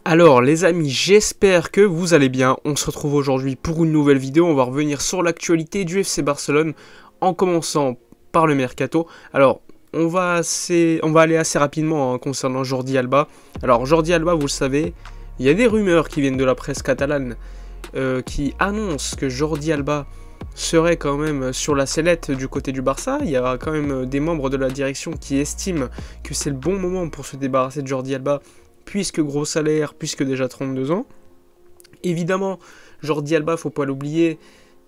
Alors les amis, j'espère que vous allez bien. On se retrouve aujourd'hui pour une nouvelle vidéo. On va revenir sur l'actualité du FC Barcelone en commençant par le mercato. Alors on va aller assez rapidement concernant Jordi Alba. Alors Jordi Alba, vous le savez, il y a des rumeurs qui viennent de la presse catalane qui annoncent que Jordi Alba serait quand même sur la sellette du côté du Barça. Il y a quand même des membres de la direction qui estiment que c'est le bon moment pour se débarrasser de Jordi Alba, puisque gros salaire, puisque déjà 32 ans. Évidemment, Jordi Alba, faut pas l'oublier,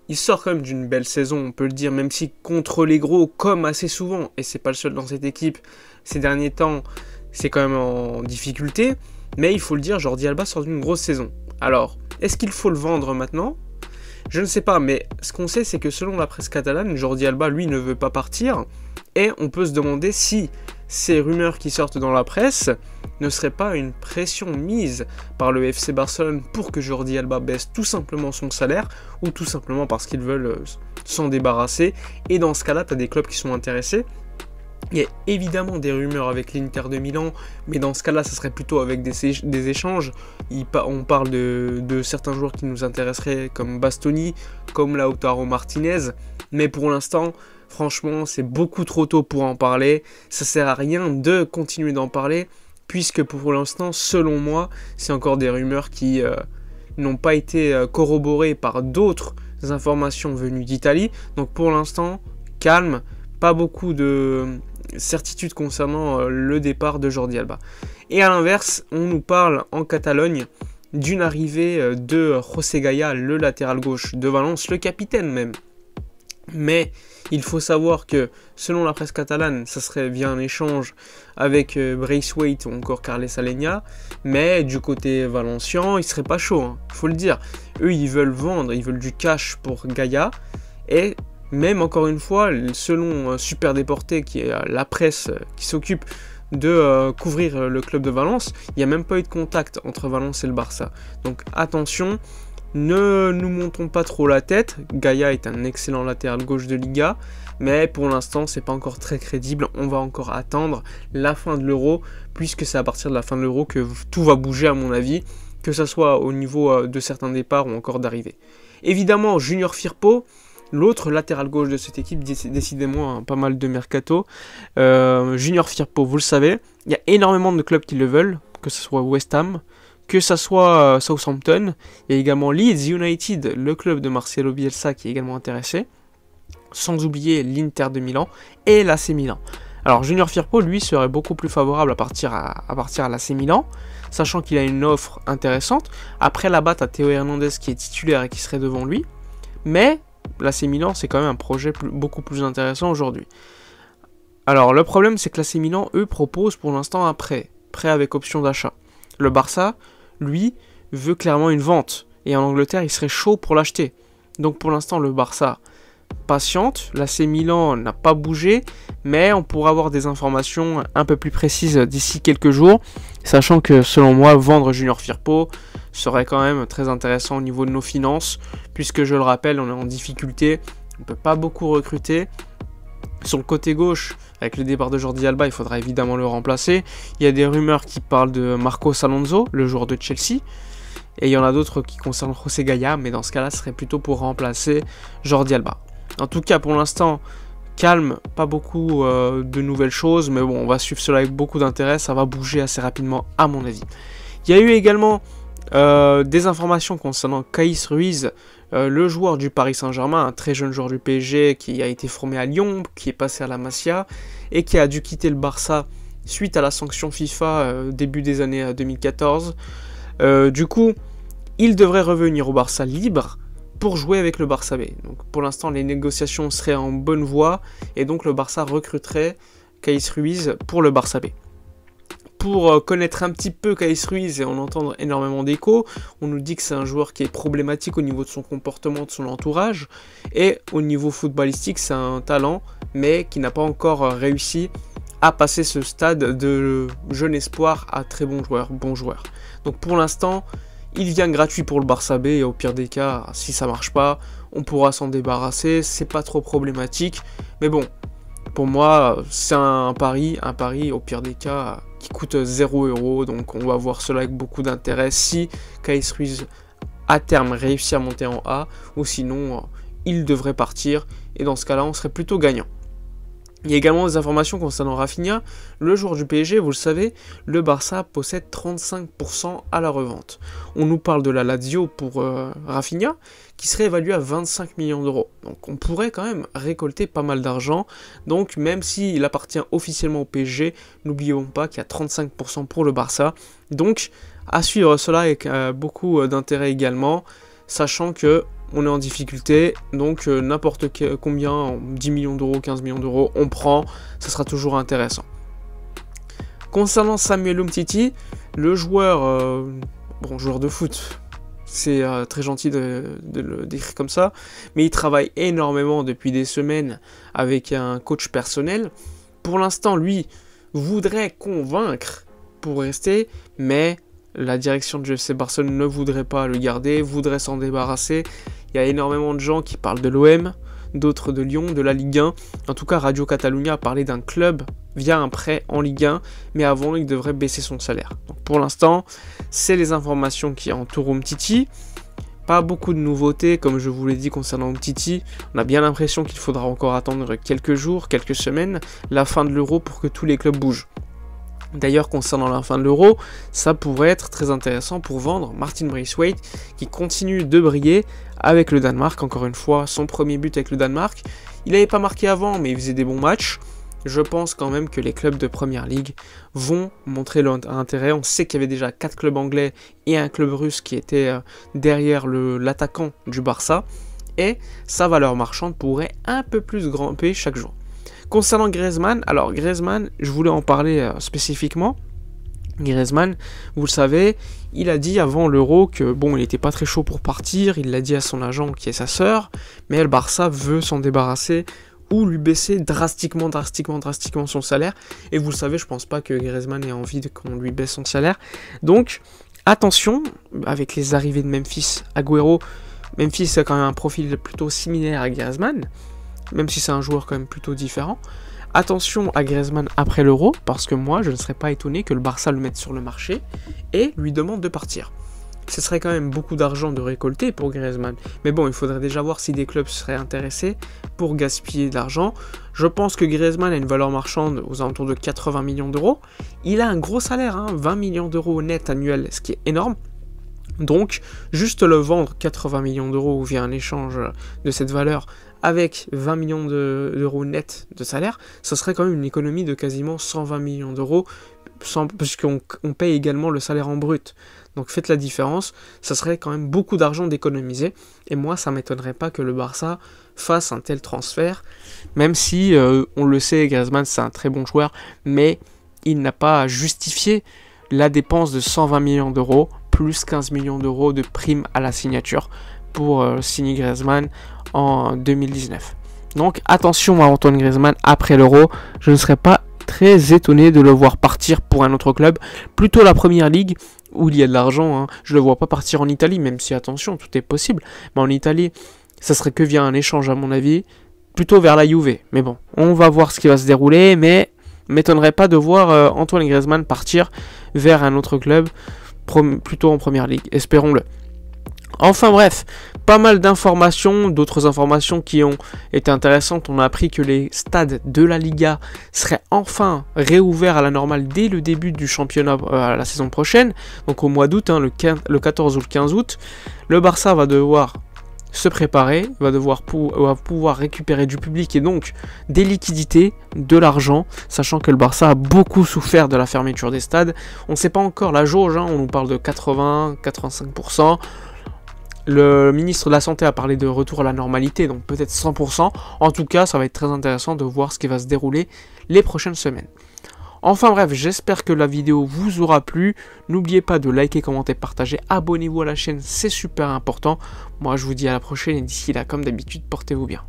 il sort quand même d'une belle saison, on peut le dire, même si contre les gros, comme assez souvent, et c'est pas le seul dans cette équipe, ces derniers temps, c'est quand même en difficulté, mais il faut le dire, Jordi Alba sort d'une grosse saison. Alors, est-ce qu'il faut le vendre maintenant ? Je ne sais pas, mais ce qu'on sait, c'est que selon la presse catalane, Jordi Alba, lui, ne veut pas partir, et on peut se demander si ces rumeurs qui sortent dans la presse ne seraient pas une pression mise par le FC Barcelone pour que Jordi Alba baisse tout simplement son salaire, ou tout simplement parce qu'ils veulent s'en débarrasser, et dans ce cas-là, tu as des clubs qui sont intéressés. Il y a évidemment des rumeurs avec l'Inter de Milan, mais dans ce cas-là, ça serait plutôt avec des échanges. On parle de certains joueurs qui nous intéresseraient, comme Bastoni, comme Lautaro Martinez, mais pour l'instant, franchement, c'est beaucoup trop tôt pour en parler. Ça sert à rien de continuer d'en parler, puisque pour l'instant, selon moi, c'est encore des rumeurs qui n'ont pas été corroborées par d'autres informations venues d'Italie. Donc pour l'instant, calme, pas beaucoup de certitude concernant le départ de Jordi Alba. Et à l'inverse, on nous parle en Catalogne d'une arrivée de José Gaya, le latéral gauche de Valence, le capitaine même. Mais il faut savoir que, selon la presse catalane, ça serait via un échange avec Braithwaite ou encore Carles Alenya. Mais du côté valencien, il serait pas chaud, hein, faut le dire. Eux, ils veulent vendre, ils veulent du cash pour Gaya. Et même, encore une fois, selon Super Deporte, qui est la presse qui s'occupe de couvrir le club de Valence, il n'y a même pas eu de contact entre Valence et le Barça. Donc attention, ne nous montons pas trop la tête. Gaya est un excellent latéral gauche de Liga, mais pour l'instant c'est pas encore très crédible. On va encore attendre la fin de l'Euro, puisque c'est à partir de la fin de l'Euro que tout va bouger à mon avis, que ce soit au niveau de certains départs ou encore d'arrivées. Évidemment, Junior Firpo, l'autre latéral gauche de cette équipe, décidément pas mal de mercato. Junior Firpo, vous le savez, il y a énormément de clubs qui le veulent, que ce soit West Ham, que ce soit Southampton. Il y a également Leeds United, le club de Marcelo Bielsa, qui est également intéressé. Sans oublier l'Inter de Milan et l'AC Milan. Alors Junior Firpo, lui, serait beaucoup plus favorable à partir à l'AC Milan, sachant qu'il a une offre intéressante. Après, là-bas, tu as Théo Hernandez qui est titulaire et qui serait devant lui. Mais l'AC Milan, c'est quand même un projet beaucoup plus intéressant aujourd'hui. Alors, le problème, c'est que l'AC Milan, eux, proposent pour l'instant un prêt avec option d'achat. Le Barça, lui, veut clairement une vente. Et en Angleterre, il serait chaud pour l'acheter. Donc, pour l'instant, le Barça patiente. L'AC Milan n'a pas bougé, mais on pourra avoir des informations un peu plus précises d'ici quelques jours, sachant que, selon moi, vendre Junior Firpo serait quand même très intéressant au niveau de nos finances, puisque je le rappelle, on est en difficulté, on ne peut pas beaucoup recruter. Sur le côté gauche, avec le départ de Jordi Alba, il faudra évidemment le remplacer. Il y a des rumeurs qui parlent de Marcos Alonso, le joueur de Chelsea, et il y en a d'autres qui concernent José Gaya, mais dans ce cas-là, ce serait plutôt pour remplacer Jordi Alba. En tout cas, pour l'instant, calme, pas beaucoup de nouvelles choses, mais bon, on va suivre cela avec beaucoup d'intérêt, ça va bouger assez rapidement à mon avis. Il y a eu également des informations concernant Caïs Ruiz, le joueur du Paris Saint-Germain, un très jeune joueur du PSG qui a été formé à Lyon, qui est passé à la Masia et qui a dû quitter le Barça suite à la sanction FIFA début des années 2014. Du coup, il devrait revenir au Barça libre pour jouer avec le Barça B. Donc pour l'instant, les négociations seraient en bonne voie et donc le Barça recruterait Caïs Ruiz pour le Barça B. Pour connaître un petit peu Caïs Ruiz et en entendre énormément d'échos, on nous dit que c'est un joueur qui est problématique au niveau de son comportement, de son entourage, et au niveau footballistique, c'est un talent, mais qui n'a pas encore réussi à passer ce stade de jeune espoir à très bon joueur. Donc pour l'instant, il vient gratuit pour le Barça B, et au pire des cas, si ça marche pas, on pourra s'en débarrasser, c'est pas trop problématique, mais bon, pour moi, c'est un pari, au pire des cas, qui coûte 0 €, donc on va voir cela avec beaucoup d'intérêt si Kais Ruiz à terme réussit à monter en A, ou sinon il devrait partir, et dans ce cas-là on serait plutôt gagnant. Il y a également des informations concernant Rafinha, le joueur du PSG, vous le savez, le Barça possède 35% à la revente. On nous parle de la Lazio pour Rafinha, qui serait évalué à 25 millions €. Donc on pourrait quand même récolter pas mal d'argent, donc même s'il appartient officiellement au PSG, n'oublions pas qu'il y a 35% pour le Barça. Donc à suivre cela avec beaucoup d'intérêt également, sachant que on est en difficulté, donc n'importe combien, 10 millions €, 15 millions €, on prend, ça sera toujours intéressant. Concernant Samuel Umtiti, le joueur, joueur de foot, c'est très gentil de le décrire comme ça, mais il travaille énormément depuis des semaines avec un coach personnel. Pour l'instant, lui, voudrait convaincre pour rester, mais la direction du FC Barcelone ne voudrait pas le garder, voudrait s'en débarrasser. Il y a énormément de gens qui parlent de l'OM, d'autres de Lyon, de la Ligue 1. En tout cas, Radio Catalunya a parlé d'un club via un prêt en Ligue 1, mais avant, il devrait baisser son salaire. Donc, pour l'instant, c'est les informations qui entourent Umtiti. Pas beaucoup de nouveautés, comme je vous l'ai dit concernant Umtiti. On a bien l'impression qu'il faudra encore attendre quelques jours, quelques semaines, la fin de l'Euro pour que tous les clubs bougent. D'ailleurs, concernant la fin de l'Euro, ça pourrait être très intéressant pour vendre Martin Braithwaite, qui continue de briller avec le Danemark. Encore une fois, son premier but avec le Danemark. Il n'avait pas marqué avant, mais il faisait des bons matchs. Je pense quand même que les clubs de Première Ligue vont montrer leur intérêt. On sait qu'il y avait déjà 4 clubs anglais et un club russe qui était derrière l'attaquant du Barça. Et sa valeur marchande pourrait un peu plus grimper chaque jour. Concernant Griezmann, alors Griezmann, je voulais en parler spécifiquement. Griezmann, vous le savez, il a dit avant l'Euro que bon, il n'était pas très chaud pour partir, il l'a dit à son agent qui est sa sœur, mais le Barça veut s'en débarrasser ou lui baisser drastiquement son salaire. Et vous le savez, je pense pas que Griezmann ait envie qu'on lui baisse son salaire. Donc, attention, avec les arrivées de Memphis, Agüero, Memphis a quand même un profil plutôt similaire à Griezmann, même si c'est un joueur quand même plutôt différent. Attention à Griezmann après l'Euro, parce que moi, je ne serais pas étonné que le Barça le mette sur le marché et lui demande de partir. Ce serait quand même beaucoup d'argent de récolter pour Griezmann. Mais bon, il faudrait déjà voir si des clubs seraient intéressés pour gaspiller de l'argent. Je pense que Griezmann a une valeur marchande aux alentours de 80 millions €. Il a un gros salaire, 20 millions € net annuel, ce qui est énorme. Donc, juste le vendre 80 millions € via un échange de cette valeur avec 20 millions d'euros net de salaire, ce serait quand même une économie de quasiment 120 millions €, puisqu'on paye également le salaire en brut. Donc faites la différence, ça serait quand même beaucoup d'argent d'économiser, et moi ça m'étonnerait pas que le Barça fasse un tel transfert, même si on le sait, Griezmann c'est un très bon joueur, mais il n'a pas justifié la dépense de 120 millions € plus 15 millions € de primes à la signature pour signer Griezmann en 2019. Donc attention à Antoine Griezmann après l'Euro, je ne serais pas très étonné de le voir partir pour un autre club, plutôt la Première Ligue où il y a de l'argent. Je ne le vois pas partir en Italie, même si attention, tout est possible, mais en Italie, ça serait que via un échange à mon avis, plutôt vers la Juve. Mais bon, on va voir ce qui va se dérouler, mais m'étonnerait pas de voir Antoine Griezmann partir vers un autre club, plutôt en Première Ligue, espérons-le. Enfin bref, pas mal d'informations, d'autres informations qui ont été intéressantes. On a appris que les stades de la Liga seraient enfin réouverts à la normale dès le début du championnat la saison prochaine, donc au mois d'août, le 14 ou le 15 août. Le Barça va devoir se préparer, va pouvoir récupérer du public et donc des liquidités, de l'argent, sachant que le Barça a beaucoup souffert de la fermeture des stades. On ne sait pas encore la jauge, on nous parle de 80-85%. Le ministre de la Santé a parlé de retour à la normalité, donc peut-être 100%. En tout cas, ça va être très intéressant de voir ce qui va se dérouler les prochaines semaines. Enfin bref, j'espère que la vidéo vous aura plu. N'oubliez pas de liker, commenter, partager, abonnez-vous à la chaîne, c'est super important. Moi, je vous dis à la prochaine et d'ici là, comme d'habitude, portez-vous bien.